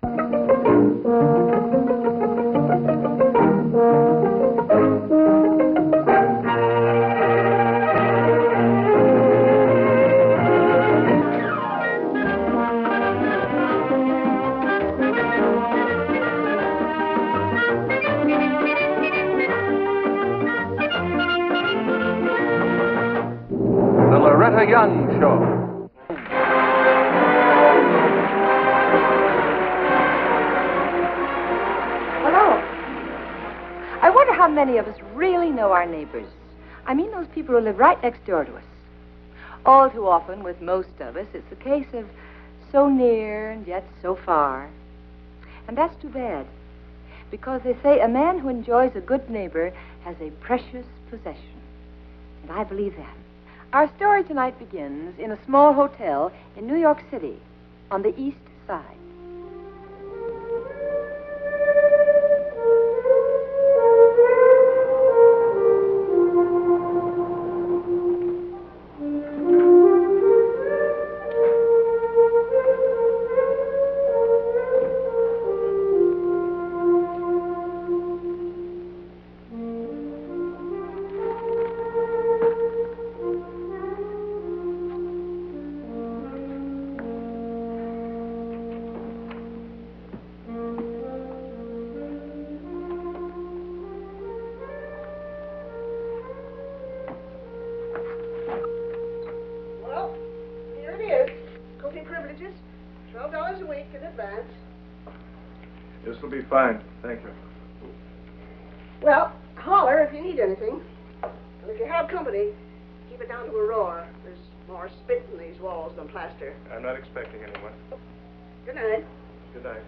The Loretta Young Show. Hello. I wonder how many of us really know our neighbors. I mean those people who live right next door to us. All too often, with most of us, it's a case of so near and yet so far. And that's too bad, because they say a man who enjoys a good neighbor has a precious possession. And I believe that. Our story tonight begins in a small hotel in New York City on the East Side. This will be fine. Thank you. Well, holler if you need anything. And if you have company, keep it down to a roar. There's more spit in these walls than plaster. I'm not expecting anyone. Good night. Good night.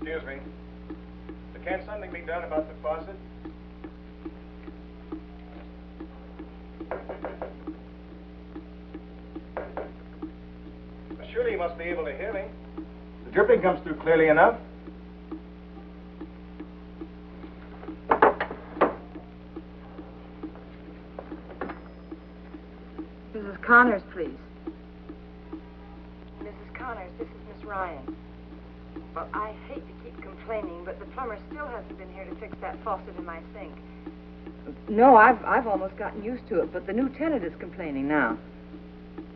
Excuse me. Can something be done about the faucet? Surely you must be able to hear me. The dripping comes through clearly enough. Mrs. Connors, please. Mrs. Connors, this is Miss Ryan. Well, I hate to keep complaining, but the plumber still hasn't been here to fix that faucet in my sink. No, I've almost gotten used to it, but the new tenant is complaining now.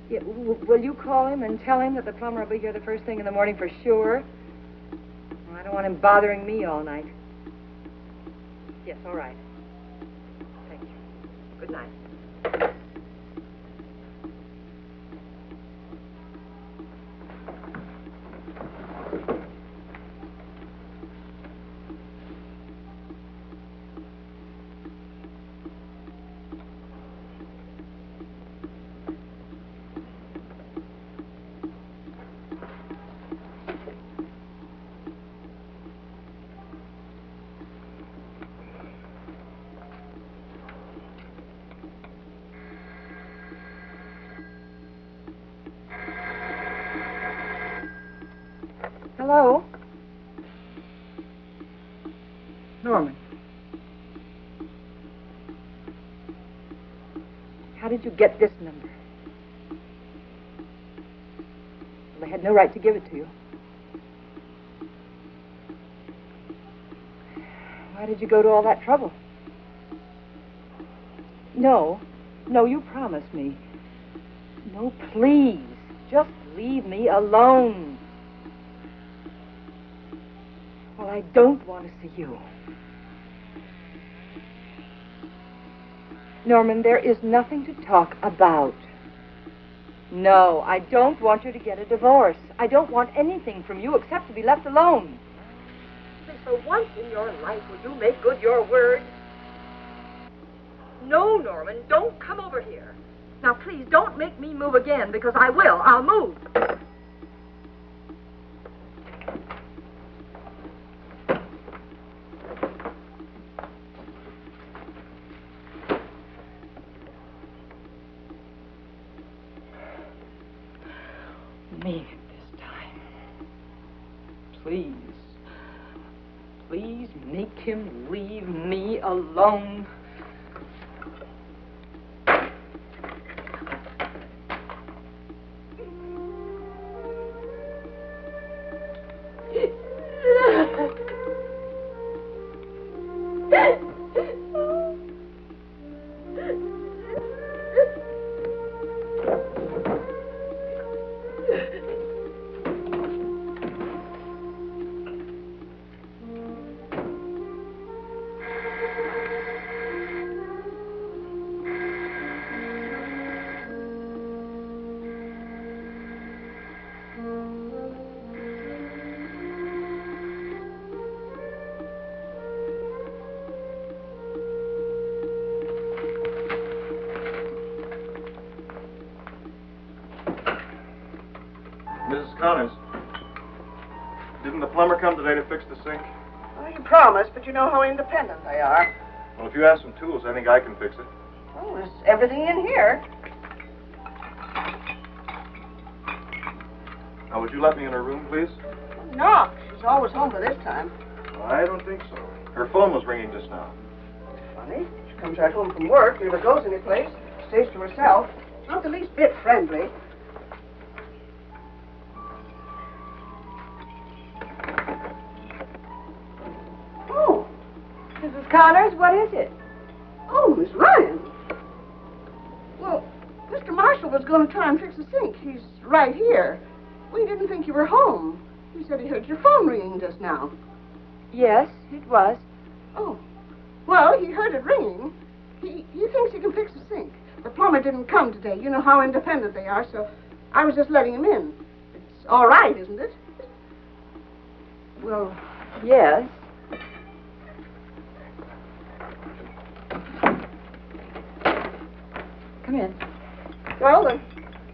Yeah, will you call him and tell him that the plumber will be here the first thing in the morning for sure? Well, I don't want him bothering me all night. Yes, all right. Thank you. Good night. Hello? Norman. How did you get this number? Well, I had no right to give it to you. Why did you go to all that trouble? No, you promised me. No, please, just leave me alone. Well, I don't want to see you. Norman, there is nothing to talk about. No, I don't want you to get a divorce. I don't want anything from you except to be left alone. For once in your life, will you make good your word? No, Norman, don't come over here. Now, please, don't make me move again, because I will. I'll move. Mean it this time. Please. Please make him leave me alone. Mrs. Connors, didn't the plumber come today to fix the sink? Well, you promised, but you know how independent they are. Well, if you have some tools, I think I can fix it. Well, there's everything in here. Now, would you let me in her room, please? No, she's always home by this time. Well, I don't think so. Her phone was ringing just now. Funny. She comes right home from work, never goes anyplace, stays to herself. Not the least bit friendly. Oh. Mrs. Connors, what is it? Oh, Miss Ryan. Well, Mr. Marshall was going to try and fix the sink. He's right here. We didn't think you were home. He said he heard your phone ringing just now. Yes, it was. Oh. Well, he heard it ringing. He thinks he can fix the sink. The plumber didn't come today. You know how independent they are, so I was just letting him in. It's all right, isn't it? Well, yes. Come in. Well, the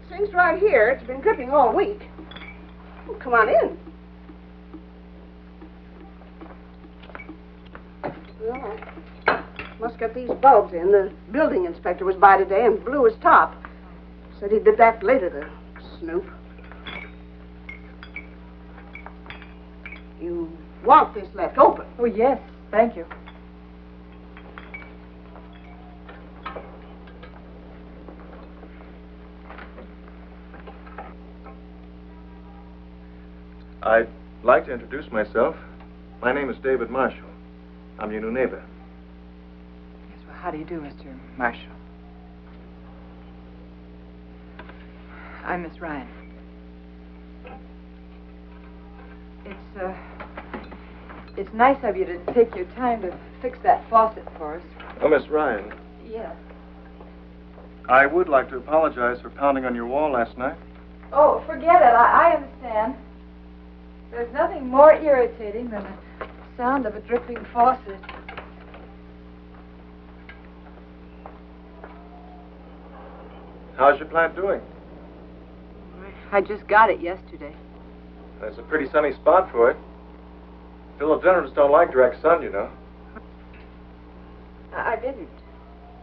sink's right here. It's been dripping all week. Oh, come on in. Well, I must get these bulbs in. The building inspector was by today and blew his top. Said he'd be back later, the snoop. You want this left open? Oh, yes, thank you. I'd like to introduce myself. My name is David Marshall. I'm your new neighbor. Yes, well, how do you do, Mr. Marshall? I'm Miss Ryan. It's nice of you to take your time to fix that faucet for us. Oh, Miss Ryan, Yes. I would like to apologize for pounding on your wall last night. Oh, forget it. I understand. There's nothing more irritating than the sound of a dripping faucet. How's your plant doing? I just got it yesterday. That's a pretty sunny spot for it. Philodendrons don't like direct sun, you know. I didn't.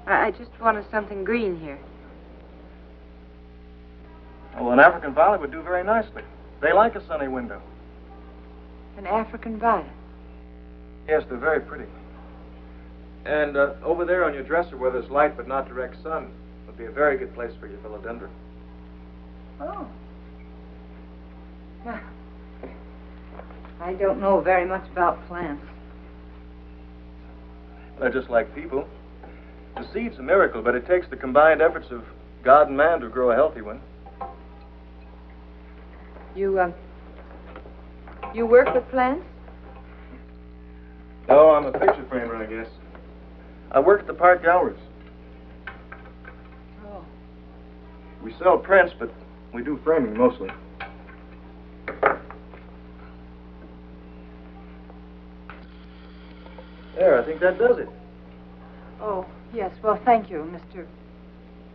I just wanted something green here. Well, an African violet would do very nicely. They like a sunny window. An African violet. Yes, they're very pretty. And over there on your dresser where there's light but not direct sun would be a very good place for your philodendron. Oh. Well, I don't know very much about plants. They're just like people. The seed's a miracle, but it takes the combined efforts of God and man to grow a healthy one. You work with plants? Oh, I'm a picture framer, I guess. I work at the park galleries. Oh. We sell prints, but we do framing mostly. There, I think that does it. Oh, Yes, well, thank you, Mr.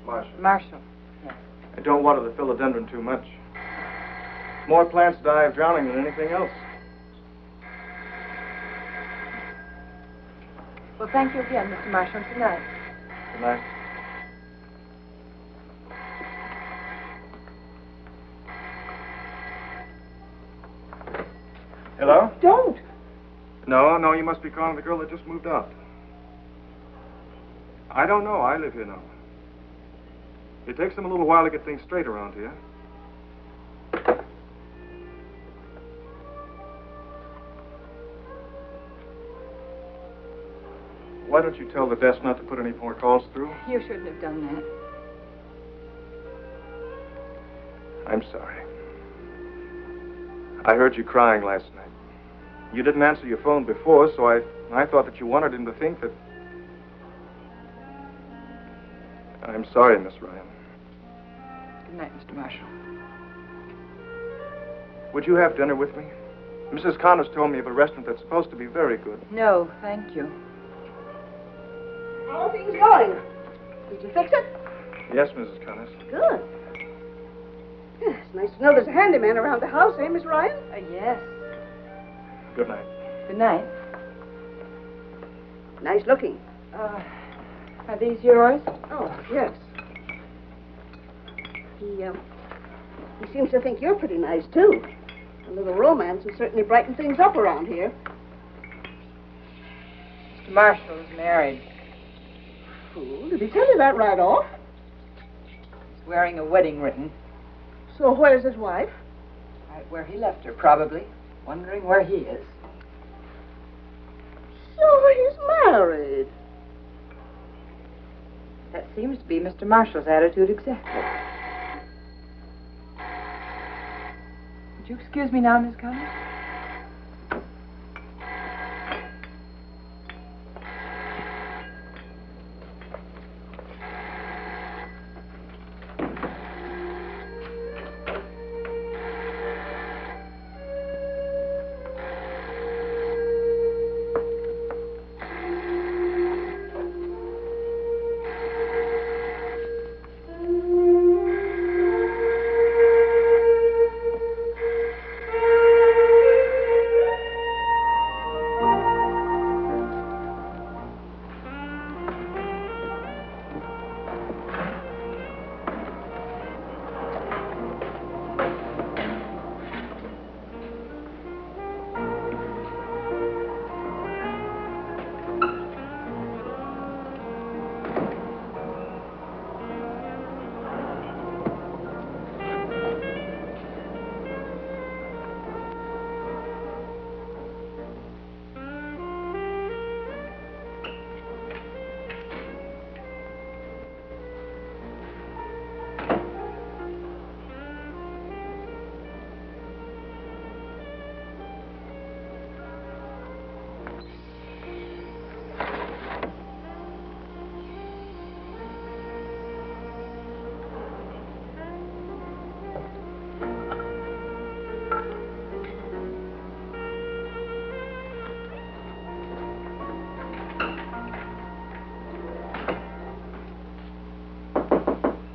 Marshall. Marshall. Yes. I don't water the philodendron too much. More plants die of drowning than anything else. Well, thank you again, Mr. Marshall. Good night. Good night. Hello? Don't. No, you must be calling the girl that just moved out. I don't know. I live here now. It takes them a little while to get things straight around here. Why don't you tell the desk not to put any more calls through? You shouldn't have done that. I'm sorry. I heard you crying last night. You didn't answer your phone before, so I thought that you wanted him to think that... I'm sorry, Miss Ryan. Good night, Mr. Marshall. Would you have dinner with me? Mrs. Connors told me of a restaurant that's supposed to be very good. No, thank you. How are things going? Did you fix it? Yes, Mrs. Connors. Good. Yeah, it's nice to know there's a handyman around the house, eh, Miss Ryan? Yes. Good night. Good night. Nice looking. Are these yours? Oh, yes. He seems to think you're pretty nice, too. A little romance will certainly brighten things up around here. Mr. Marshall is married. Fool, did he tell you that right off? He's wearing a wedding ring. So where's his wife? Right where he left her, probably. Wondering where he is. So he's married. That seems to be Mr. Marshall's attitude exactly. Would you excuse me now, Miss Connors?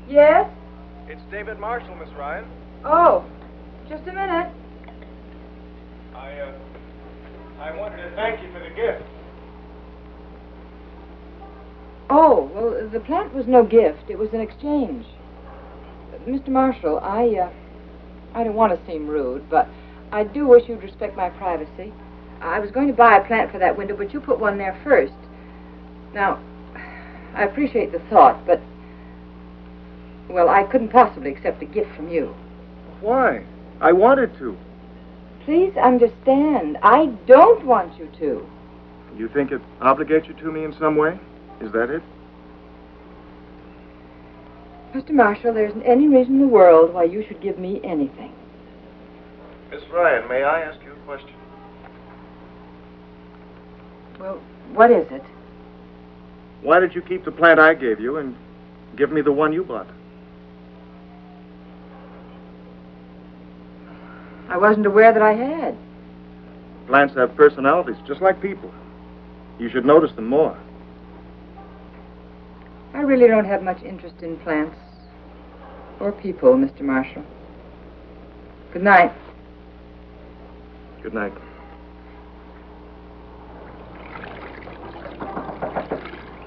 Yes? It's David Marshall, Miss Ryan. Oh, just a minute. I wanted to thank you for the gift. Oh, well, the plant was no gift. It was an exchange. Mr. Marshall, I don't want to seem rude, but I do wish you'd respect my privacy. I was going to buy a plant for that window, but you put one there first. Now, I appreciate the thought, but, well, I couldn't possibly accept a gift from you. Why? I wanted to. Please understand, I don't want you to. You think it obligates you to me in some way? Is that it? Mr. Marshall, there isn't any reason in the world why you should give me anything. Miss Ryan, may I ask you a question? Well, what is it? Why did you keep the plant I gave you and give me the one you bought? I wasn't aware that I had. Plants have personalities, just like people. You should notice them more. I really don't have much interest in plants or people, Mr. Marshall. Good night. Good night.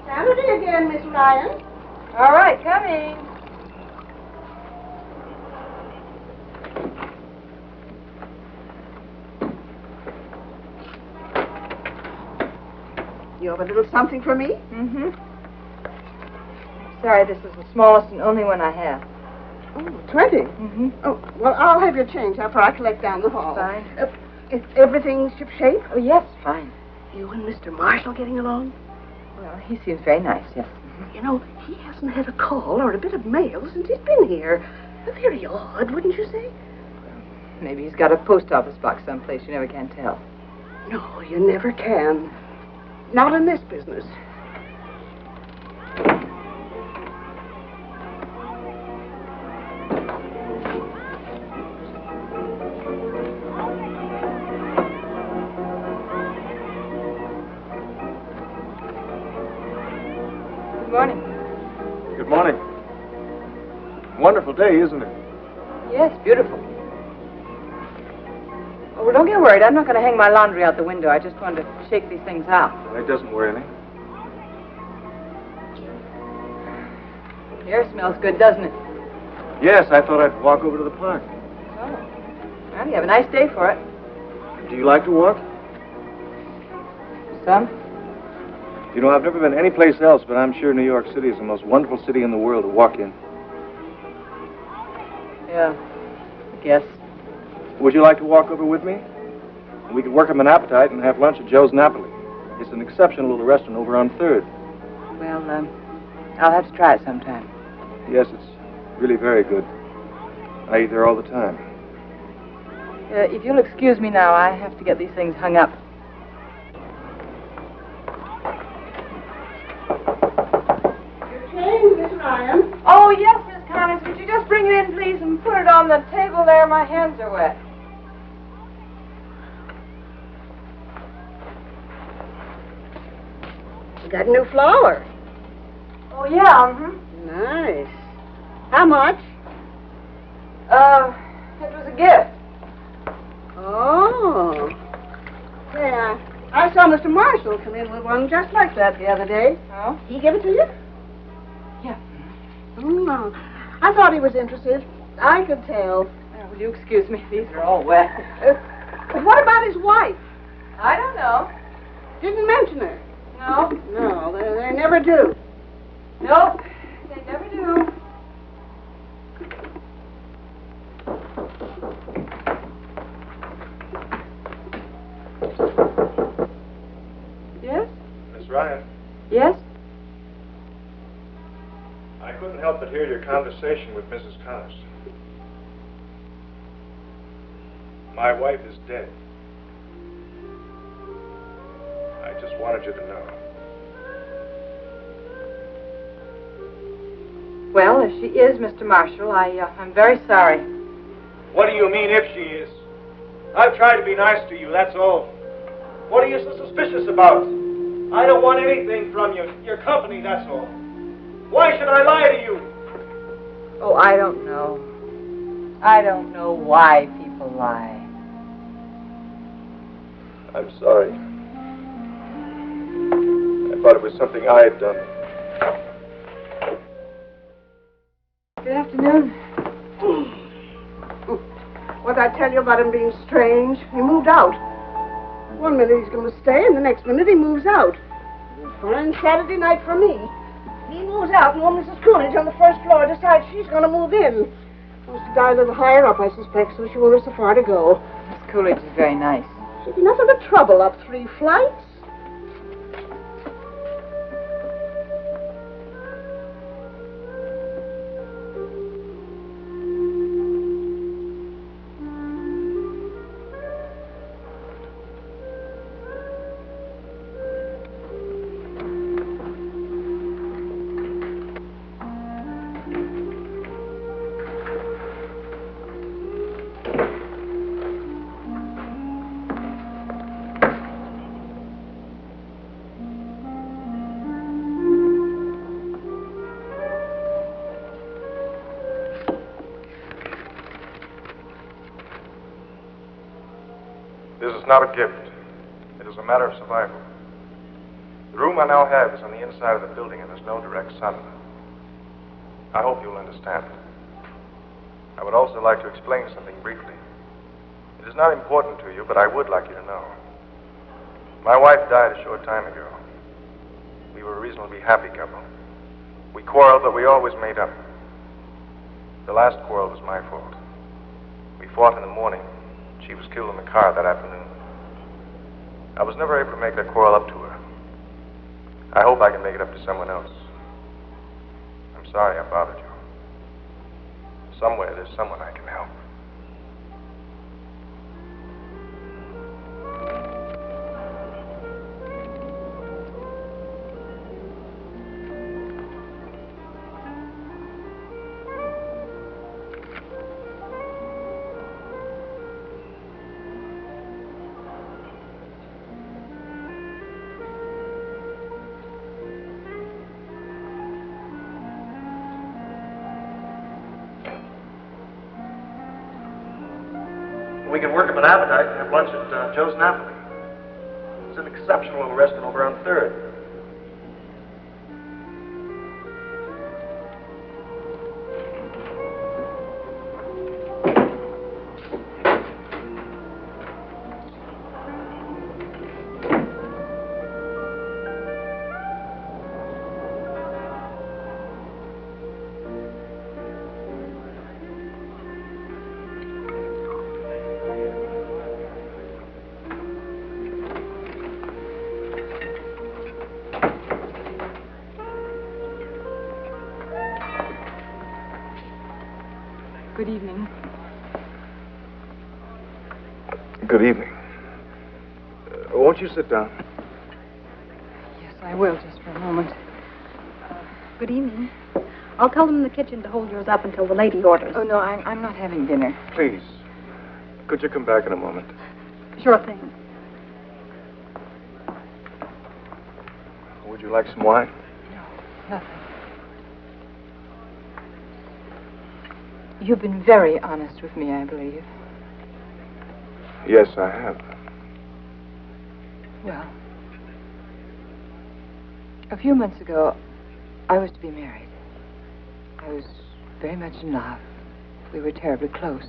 Saturday again, Miss Ryan. All right, coming. You have a little something for me? Mm-hmm. Sorry, this is the smallest and only one I have. Oh, 20? Mm-hmm. Oh, well, I'll have your change after I collect down the hall. Fine. Is everything shipshape? Oh, yes, fine. You and Mr. Marshall getting along? Well, he seems very nice, yes. You know, he hasn't had a call or a bit of mail since he's been here. Very odd, wouldn't you say? Maybe he's got a post office box someplace. You never can tell. No, you never can. Not in this business. Good morning. Good morning. Wonderful day, isn't it? Yes, beautiful. Oh, well, don't get worried. I'm not going to hang my laundry out the window. I just wanted to shake these things out. Well, it doesn't worry me. The air smells good, doesn't it? Yes, I thought I'd walk over to the park. Oh. Well, you have a nice day for it. Do you like to walk? Some? You know, I've never been any place else, but I'm sure New York City is the most wonderful city in the world to walk in. Yeah, I guess. Would you like to walk over with me? We could work up an appetite and have lunch at Joe's Napoli. It's an exceptional little restaurant over on 3rd. Well, I'll have to try it sometime. Yes, it's really very good. I eat there all the time. If you'll excuse me now, I have to get these things hung up. Your change, Miss Ryan. Oh, yes, Miss Collins. Would you just bring it in, please, and put it on the table there? My hands are wet. You got a new flower. Oh, yeah, mm-hmm. Nice. How much? It was a gift. Oh. Yeah. I saw Mr. Marshall come in with one just like that the other day. Oh? He give it to you? Yeah. Oh, no. I thought he was interested. I could tell. Will you excuse me? These are all wet. But what about his wife? I don't know. Didn't mention her. No? No, they never do. Nope. They never do. Yes? Miss Ryan, Yes? I couldn't help but hear your conversation with Mrs. Connors. My wife is dead. I just wanted you to know. Well, if she is, Mr. Marshall, I'm very sorry. What do you mean, if she is? I've tried to be nice to you, that's all. What are you so suspicious about? I don't want anything from you. Your company, that's all. Why should I lie to you? Oh, I don't know. I don't know why people lie. I'm sorry. I thought it was something I had done. Good afternoon. What did I tell you about him being strange? He moved out. One minute he's going to stay, and the next minute he moves out. Fine Saturday night for me. He moves out, and old Mrs. Coolidge on the first floor decides she's going to move in. Wants to die a little higher up, I suspect, so she won't have so far to go. Miss Coolidge is very nice. She'd be nothing but trouble up 3 flights. not a gift. It is a matter of survival. The room I now have is on the inside of the building, and there's no direct sun. I hope you'll understand. I would also like to explain something briefly. It is not important to you, but I would like you to know. My wife died a short time ago. We were a reasonably happy couple. We quarreled, but we always made up. The last quarrel was my fault. We fought in the morning. She was killed in the car that afternoon. I was never able to make that quarrel up to her. I hope I can make it up to someone else. I'm sorry I bothered you. Somewhere there's someone I can help. We can work up an appetite and have lunch at Joe's Napoli. It's an exceptional little restaurant over on 3rd. Good evening. Good evening. Won't you sit down? Yes, I will, just for a moment. Good evening. I'll tell them in the kitchen to hold yours up until the lady orders. Oh, no, I'm not having dinner. Please. Could you come back in a moment? Sure thing. Would you like some wine? No, nothing. You've been very honest with me, I believe. Yes, I have. Well, a few months ago, I was to be married. I was very much in love. We were terribly close.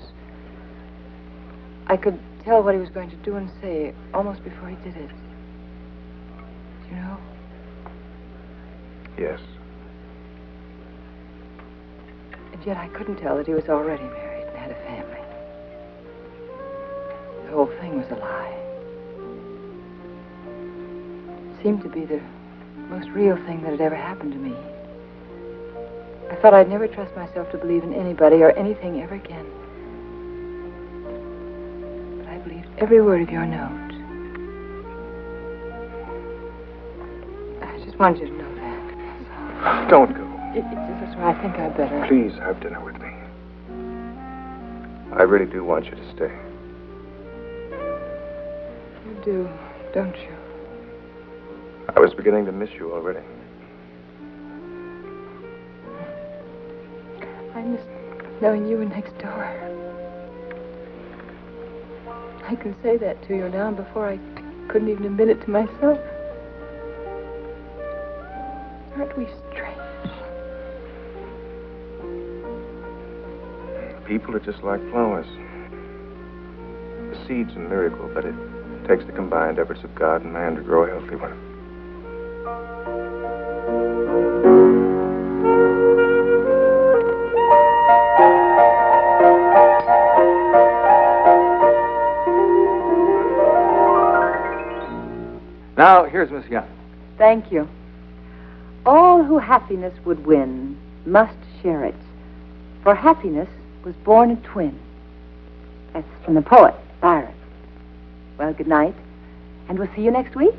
I could tell what he was going to do and say almost before he did it. Do you know? Yes. And yet I couldn't tell that he was already married and had a family. The whole thing was a lie. It seemed to be the most real thing that had ever happened to me. I thought I'd never trust myself to believe in anybody or anything ever again. But I believed every word of your note. I just wanted you to know that. Don't go. It's just where I think I better. Please have dinner with me. I really do want you to stay. You do, don't you? I was beginning to miss you already. I miss knowing you were next door. I can say that to you now. Before I couldn't even admit it to myself. Aren't we strange? People are just like flowers. The seed's a miracle, but it takes the combined efforts of God and man to grow a healthy one. Now, here's Miss Young. Thank you. All who happiness would win must share it. For happiness was born a twin. That's from the poet, Byron. Well, good night, and we'll see you next week.